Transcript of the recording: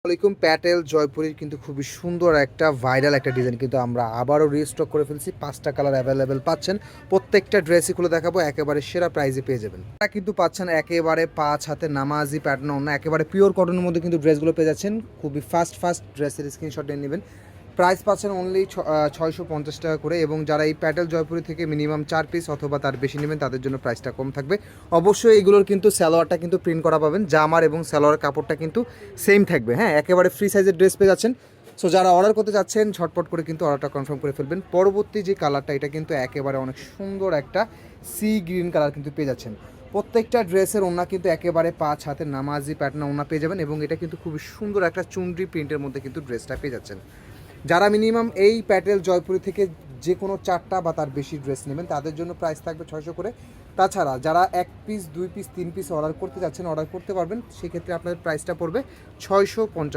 আসসালামাইকুম। প্যাটেল জয়পুরের কিন্তু খুবই সুন্দর একটা ভাইরাল একটা ডিজাইন কিন্তু আমরা আবারও রিস্টক করে ফেলছি। 5টা কালার অ্যাভেলেবেল পাচ্ছেন। প্রত্যেকটা ড্রেসই খুলে দেখাবো, একেবারে সেরা প্রাইজে পেয়ে যাবেন। এটা কিন্তু পাচ্ছেন একেবারে 5 হাতে নামাজি প্যাটার্ন, অন্য একেবারে পিওর কটনের মধ্যে কিন্তু ড্রেসগুলো পেয়ে যাচ্ছেন। খুবই ফাস্ট ড্রেসের স্ক্রিনশট নিয়ে নেবেন। প্রাইস পাচ্ছেন অনলি 650 টাকা করে, এবং যারা এই প্যাটেল জয়পুরি থেকে মিনিমাম 4 পিস অথবা তার বেশি নেবেন তাদের জন্য প্রাইসটা কম থাকবে। অবশ্যই এগুলোর কিন্তু সালোয়ারটা কিন্তু প্রিন্ট করা পাবেন, জামার এবং সালোয়ারের কাপড়টা কিন্তু সেম থাকবে। হ্যাঁ, একেবারে ফ্রি সাইজের ড্রেস পেয়ে যাচ্ছেন। সো যারা অর্ডার করতে যাচ্ছেন ঝটপট করে কিন্তু অর্ডারটা কনফার্ম করে ফেলবেন। পরবর্তী যে কালারটা, এটা কিন্তু একেবারে অনেক সুন্দর একটা সি গ্রিন কালার কিন্তু পেয়ে যাচ্ছেন। প্রত্যেকটা ড্রেসের ওড়না কিন্তু একেবারে 5 হাতের নামাজি প্যাটার্ন ওড়না পেয়ে যাবেন, এবং এটা কিন্তু খুবই সুন্দর একটা চুনরি প্রিন্টের মধ্যে কিন্তু ড্রেসটা পেয়ে যাচ্ছেন। যারা মিনিমাম এই প্যাটেল জয়পুরি থেকে যে কোনো 4টা বা তার বেশি ড্রেস নেবেন তাদের জন্য প্রাইস থাকবে 600 করে। তাছাড়া যারা 1 পিস 2 পিস 3 পিস অর্ডার করতে যাচ্ছেন অর্ডার করতে পারবেন, সেক্ষেত্রে আপনাদের প্রাইসটা পড়বে 650।